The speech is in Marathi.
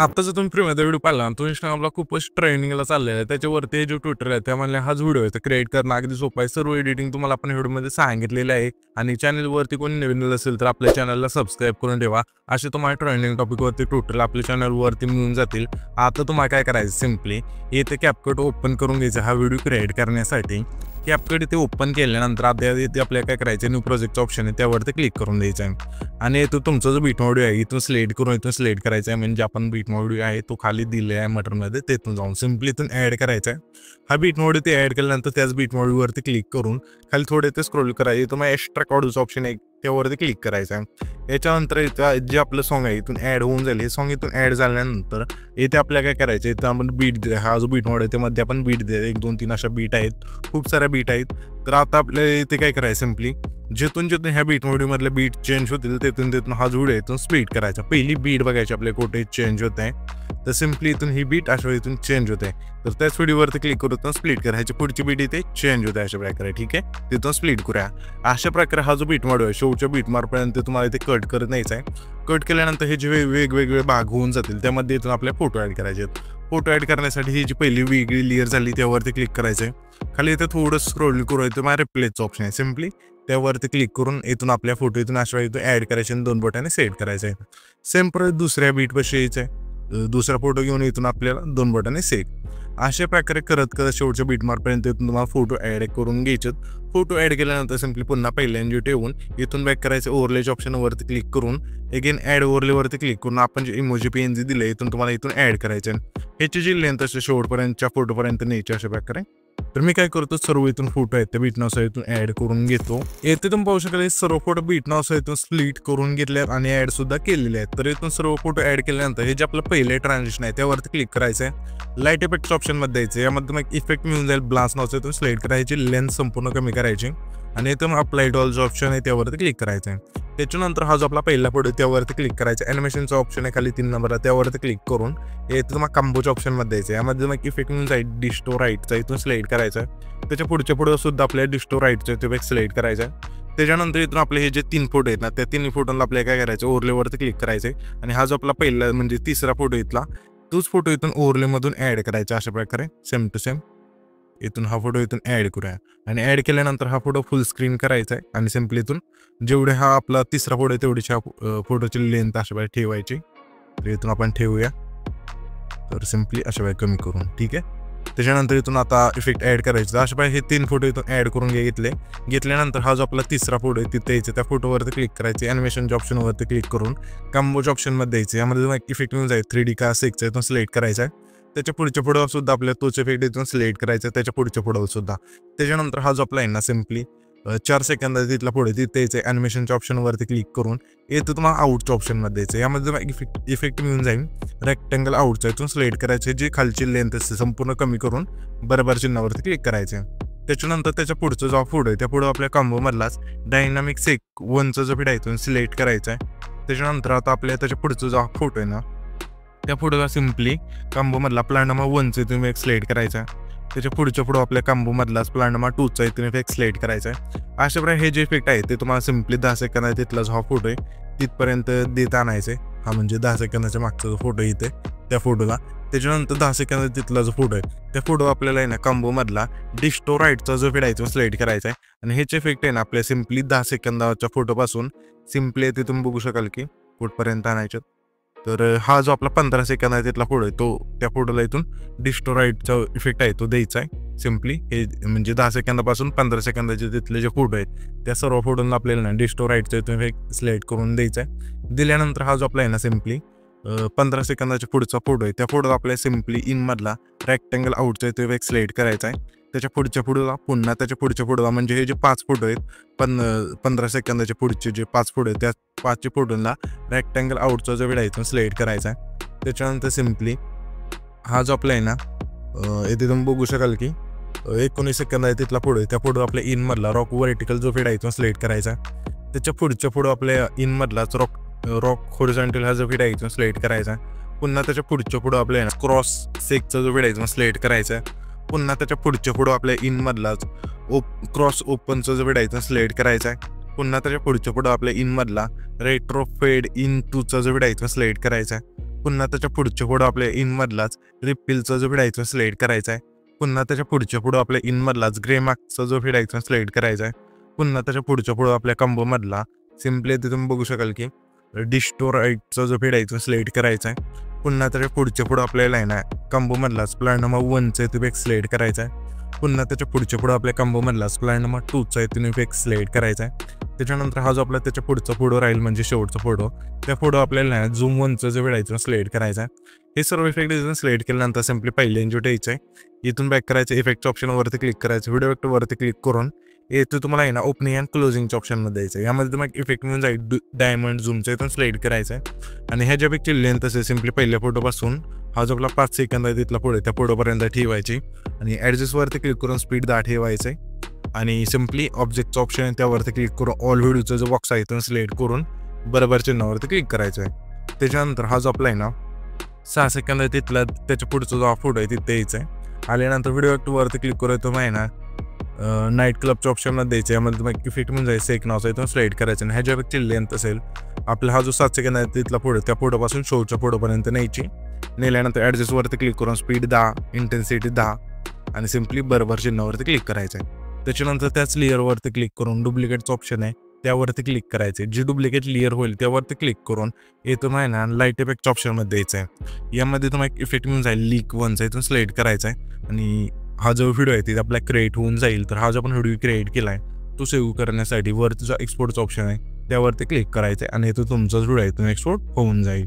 आता जर तुम्ही फ्रीमध्ये व्हिडिओ पाहिला तो इंस्टाग्रामला खूपच ट्रेंडिंगला चाललेला आहे. त्याच्यावरती जो ट्विटर आहे त्यामध्ये हाच व्हिडिओ आहे. तर क्रिएट करणं अगदी सोपं आहे. सर्व एडिटिंग तुम्हाला आपण व्हिडिओमध्ये सांगितलेलं आहे. आणि चॅनलवरती कोणी नवीन असेल तर आपल्या चॅनलला सबस्क्राईब करून ठेवा. असे तुम्हाला ट्रेंडिंग टॉपिकवरती ट्विटरला आपल्या चॅनलवरती मिळून जातील. आता तुम्हाला काय करायचं, सिम्पली इथे कॅपकट ओपन करून घ्यायचा हा व्हिडिओ क्रिएट करण्यासाठी. कॅपकट इथे ओपन केल्यानंतर आता इथे आपल्याला काय करायचं, न्यू प्रोजेक्टचं ऑप्शन आहे त्यावरती क्लिक करून द्यायचं आहे. आणि इथं तुमचा जो बीट ऑडिओ आहे इथून सिलेक्ट करून इथून सिलेक्ट करायचा आहे. म्हणजे आपण बीट ऑडिओ आहे तो खाली दिलेला आहे मटरमध्ये, तिथून जाऊन सिम्पली इथून ॲड करायचा आहे. हा बीट ऑडिओ ते ॲड केल्यानंतर त्याच बीट ऑडिओवरती क्लिक करून खाली थोडे ते स्क्रोल करायचे. तुम्हाला एक्स्ट्रा ऑडिओचं ऑप्शन आहे त्यावरती क्लिक करायचं आहे. याच्यानंतर इथं जे आपलं सॉन्ग आहे इथून ॲड होऊन जाईल. हे सॉन्ग इथून ॲड झाल्यानंतर इथे आपल्याला काय करायचं, इथं आपण बीट हा जो बीट ऑडिओ आहे त्यामध्ये आपण बीट द्या. 1 2 3 अशा बीट आहेत, खूप साऱ्या बीट आहेत. तर आता आपल्याला इथे काय करायचं, सिम्पली जिथून ह्या बीट ऑडिओमधले बीट चेंज होतील तिथून हा जो व्हिडिओ इथून स्प्लिट करायचा. पहिली बीट बघायची आपल्या कुठे चेंज होत आहे, तर सिम्पली इथून ही बीट अशा इथून चेंज होते. तर त्याच व्हिडिओवरती क्लिक करून स्प्लिट करायची. पुढची बीट इथे चेंज होते अशा प्रकारे. ठीक आहे, तिथून स्प्लिट करूया. अशा प्रकारे हा जो बीट ऑडिओ आहे शेवटच्या बीट मार्कपर्यंत तुम्हाला इथे कट करत न्यायचा आहे. कट केल्यानंतर हे जे वेगवेगळे भाग होऊन जातील त्यामध्ये इथून आपल्या फोटो ॲड करायचे आहेत. फोटो ॲड करण्यासाठी ही जी पहिली वेगळी लेअर झाली त्यावरती क्लिक करायचं आहे. खाली इथे थोडं स्क्रोल करायचं, माझ्या रिप्लेसचं ऑप्शन आहे. सिम्पली त्यावरती क्लिक करून इथून आपल्या फोटो इथून अशा इथून ॲड करायचे आणि 2 बोटाने सेट करायचं आहे. सेम परत दुसऱ्या बीटपाशी यायचं आहे. दुसरा फोटो घेऊन इथून आपल्याला 2 बोटाने सेट. अशा प्रकारे करत शेवटच्या बीट मार्कपर्यंत इथून तुम्हाला फोटो ॲड करून घ्यायचे. फोटो ॲड केल्यानंतर सिम्पली पुन्हा पहिल्यांदा ठेवून इथून बॅक करायचं. ओव्हरलेच्या ऑप्शनवरती क्लिक करून अगेन ॲड ओव्हरलेवरती क्लिक करून आपण जे इमोजी PNG दिले इथून तुम्हाला इथून ॲड करायचं आहे. ह्याची जी लेंथ असते शेवटपर्यंतच्या फोटोपर्यंत न्यायची अशा प्रकारे. तर मी काय करतो, सर्व इथून फोटो आहेत त्या बीट नाव इथून ॲड करून घेतो. येथे तुम्ही पाहू शकाल सर्व फोटो बीट नाव इथून स्प्लिट करून घेतले आणि ॲड सुद्धा केलेले आहेत. तर इथून सर्व फोटो ॲड केल्यानंतर हे जे आपलं पहिले ट्रान्झिशन आहे त्यावरती क्लिक करायचं आहे. लाईट इफेक्टच्या ऑप्शनमध्ये द्यायचं. यामध्ये मग इफेक्ट मिळून जाईल. ब्लास्ट नावचं इथून सिलेक्ट करायची, लेंथ संपूर्ण कमी करायची आणि इथून अप्लाय टू ऑल जो ऑप्शन आहे त्यावरती क्लिक करायचं आहे. त्याच्यानंतर हा जो आपला पहिला फोटो त्यावरती क्लिक करायचा. ॲनिमेशनचा ऑप्शन आहे खाली 3 नंबरला त्यावरती क्लिक करून इथं मग कॉम्बोच्या ऑप्शनमध्ये द्यायचं. यामध्ये मग इफेक्ट मिळून जाईल डिस्टो राईटचा इथून सिलेक्ट करायचा आहे. त्याच्या पुढे सुद्धा आपल्याला डिस्टो राईटचा इथे सिलेक्ट करायचा आहे. त्याच्यानंतर इथून आपले हे जे 3 फोटो आहेत ना त्या 3 फोटोला आपल्याला काय करायचं, ओव्हरलेवरती क्लिक करायचं आहे. आणि हा जो आपला पहिला म्हणजे तिसरा फोटो इथला तोच फोटो इथून ओव्हरलेमधून ॲड करायचा अशा प्रकारे सेम टू सेम. इथून हा फोटो इथून ॲड करूया आणि ॲड केल्यानंतर हा फोटो फुल स्क्रीन करायचा आहे. आणि सिम्पली इथून जेवढे हा आपला तिसरा फोटो आहे तेवढीची हा फोटोची लेंथ अशा प्रकारे ठेवायची. तर इथून आपण ठेवूया. तर सिम्पली अशा प्रकारे कमी करून. ठीक आहे, त्याच्यानंतर इथून आता इफेक्ट ॲड करायचं. अशा प्रकारे हे 3 फोटो इथून ॲड करून घेतल्यानंतर हा जो आपला तिसरा फोटो आहे तिथे यायचं. त्या फोटोवरती क्लिक करायचे. ॲनिमेशनच्या ऑप्शनवरती क्लिक करून कॉम्बोच्या ऑप्शनमध्ये द्यायचे. यामध्ये इफेक्ट मिळून जाईल 3D का 6 इथून सिलेक्ट करायचा आहे. त्याच्या पुढच्या फोटोवर सुद्धा आपल्याला तोच इफेक्ट इथून सिलेक्ट करायचा. त्याच्या पुढच्या फोटोवर सुद्धा. त्याच्यानंतर हा जो आपला आहे ना सिम्पली 4 सेकंदाचा तिथला फोटो तिथे यायचं. ॲनिमेशनच्या ऑप्शनवरती क्लिक करून येतं तुम्हाला आउटच्या ऑप्शनमध्ये द्यायचं. यामध्ये इफेक्ट मिळून जाईल रेक्टँगल आउटचा इथून सिलेक्ट करायचे. जी खालची लेंथ असते संपूर्ण कमी करून बरोबर चिन्हावरती क्लिक करायचे. त्याच्यानंतर त्याच्या पुढचा जो फोटो आहे त्या पुढे आपल्या कॉम्बोमधलाच डायनामिक सेक 1चा जो फिट आहे इथून सिलेक्ट करायचा आहे. त्याच्यानंतर आता आपल्या त्याच्या पुढचा जो फोटो आहे ना त्या फोटोला सिम्पली कॉम्बोमधला प्लॅन नंबर 1चा इथून एक सिलेक्ट करायचा. त्याच्या पुढच्या फोटो आपल्या कॉम्बोमधलाच प्लॅन नंबर 2चा इथून इफेक्ट सिलेक्ट करायचा आहे. अशा प्रकारे हे जे इफेक्ट आहे ते तुम्हाला सिम्पली 10 सेकंदात तिथला जो हा फोटो आहे तिथपर्यंत देत आणायचे. हा म्हणजे 10 सेकंदाच्या मागचा जो फोटो इथे त्या फोटोला. त्याच्यानंतर 10 सेकंदात तिथला जो फोटो आहे त्या फोटो आपल्याला आहे ना कॉम्बोमधला डिस्टो राईटचा जो फिट आहे तो सिलेक्ट करायचा आहे. आणि ह्याचे इफेक्ट आहे ना आपल्या सिम्पली 10 सेकंदाच्या फोटोपासून सिम्पली तिथून बघू शकाल की कुठपर्यंत आणायचे. तर हा जो आपला 15 सेकंद आहे तिथला फोटो आहे तो त्या फोटोला इथून डिस्टो राईटचा इफेक्ट आहे तो द्यायचा आहे. सिम्पली हे म्हणजे 10 सेकंदापासून 15 सेकंदाचे तिथले जे फोटो आहेत त्या सर्व फोटोला आपल्याला ना डिस्टो राईटचा इथून इफेक्ट सिलेक्ट करून द्यायचा आहे. दिल्यानंतर हा जो आपला आहे ना सिम्पली 15 सेकंदाच्या पुढचा फोटो आहे त्या फोटोला आपल्याला सिम्पली इनमधला रेक्टँगल आउटचा इथं इफेक्ट सिलेक्ट करायचा आहे. त्याच्या पुढच्या फोटोला पुन्हा त्याच्या पुढच्या फोटोला म्हणजे हे जे 5 फोटो आहेत 15 सेकंदाच्या पुढचे जे 5 फोटो आहेत त्या 5च्या फोटोला रेक्टँगल आउटचा जो वेळ आहे तो सिलेक्ट करायचा आहे. त्याच्यानंतर सिम्पली हा जो आपला आहे ना इथे तुम्ही बघू शकाल की 19 सेकंद आहे तिथला फोटो आहे त्या फोटो आपल्या इनमधला रॉक व्हर्टिकल जो फेड आहे तो सिलेक्ट करायचा. त्याच्या पुढच्या फोटो आपल्या इनमधलाच रॉक हॉरिझॉन्टल हा जो फेड आहे तो सिलेक्ट करायचा. पुन्हा त्याच्या पुढच्या फोटो आपल्या क्रॉस सेकचा जो वेळ आहे तो सिलेक्ट करायचा. पुन्हा त्याच्या पुढच्या फोटो आपल्या इनमधलाच क्रॉस ओपनचा जो वेळ आहे तो सिलेक्ट करायचा आहे. पुन्हा त्याच्या पुढच्या फोटो आपल्या इनमधला रेट्रो फेड इन 2चा जो वेळ आहे तो सिलेक्ट करायचा आहे. पुन्हा त्याच्या पुढच्या पुढं आपल्या इनमधलाच रिपिलचा जो व्हिडिओ आहे सिलेक्ट करायचा आहे. पुन्हा त्याच्या पुढच्या पुढं आपल्या इनमधलाच ग्रे मार्कचा जो व्हिडिओ आहे सिलेक्ट करायचा आहे. पुन्हा त्याच्या पुढच्या पुढं आपल्या कंबोमधला सिम्पली ते तुम्ही बघू शकाल की डिस्टोराईटचा जो व्हिडिओ आहे सिलेक्ट करायचा आहे. पुन्हा त्याच्या पुढच्या पुढं आपल्याला आहे ना कंबोमधलाच प्लॅन नंबर 1चा इफेक्ट सिलेक्ट करायचा आहे. पुन्हा त्याच्या पुढच्या पुढं आपल्या कंबोमधलाच प्लॅन नंबर 2चा इफेक्ट सिलेक्ट करायचा आहे. त्याच्यानंतर हा जो आपला त्याच्या पुढचा फोटो राहील म्हणजे शेवटचा फोटो, त्या फोटो आपल्याला झूम 1चं जे व्हिडिओ सिलेक्ट करायचा आहे. हे सर्व इफेक्ट सिलेक्ट केल्यानंतर सिम्पली पहिले एन्जॉय यायचं आहे. इथून बॅक करायचं, इफेक्टच्या ऑप्शनवरती क्लिक करायचं, व्हिडिओ इफेक्टवरती क्लिक करून येथे तुम्हाला आहे ना ओपनिंग अँड क्लोजिंगच्या ऑप्शनमध्ये द्यायचं आहे. यामध्ये तुम्हाला इफेक्ट मिळून जाईल डायमंड झूमचं, इथून सिलेक्ट करायचं आहे. आणि ह्या ज्या पिक्चर लेंथ असेल सिम्पली पहिल्या फोटोपासून हा जो आपला 5 सेकंद आहे तिथला पुढे त्या फोटोपर्यंत ठेवायची आणि ॲडजस्टवरती क्लिक करून स्पीड 10 ठेवायचं आहे. आणि सिम्पली ऑब्जेक्टचं ऑप्शन आहे त्यावरती क्लिक करून ऑल व्हिडिओचा जो बॉक्स आहे तो सिलेक्ट करून बरोबर चिन्हावरती क्लिक करायचं आहे. त्याच्यानंतर हा जो आपला आहे ना 6 सेकंद आहे तिथला त्याच्या पुढचा जो फोटो आहे तिथे यायचा आहे. आल्यानंतर व्हिडिओ वरती क्लिक करून तो आहे ना नाईट क्लबच्या ऑप्शनमध्ये द्यायचं आहे. यामध्ये तुम्हाला इफेक्ट म्हणून जायचं एक नावाचा इथून सिलेक्ट करायचं आणि ह्याच्या पिक्चर लेंथ असेल आपला हा जो 7 सेकंद आहे तिथला फोटो त्या फोटोपासून शोच्या फोटोपर्यंत न्यायची. नेल्यानंतर ॲडजस्टवरती क्लिक करून स्पीड 10, इंटेन्सिटी 10 आणि सिम्पली बरोबर चिन्हावरती क्लिक करायचं आहे. त्याच्यानंतर त्याच लेअरवरती क्लिक करून डुप्लिकेटचं ऑप्शन आहे त्यावरती क्लिक करायचे. जी डुप्लिकेट लेअर होईल त्यावरती क्लिक करून इथून आहे ना लाईट इफेक्टच्या ऑप्शनमध्ये द्यायचं आहे. यामध्ये तुम्हाला एक इफेक्ट मिळून जाईल लीक 1चा, इथून सिलेक्ट करायचा आहे आणि हा जो व्हिडिओ आहे तिथे आपला क्रिएट होऊन जाईल. तर हा जो आपण व्हिडिओ क्रिएट केला आहे तो सेव्ह करण्यासाठी वरती जो एक्सपोर्टचा ऑप्शन आहे त्यावरती क्लिक करायचं आहे आणि इथं तुमचाच व्हिडिओ आहे तो एक्सपोर्ट होऊन जाईल.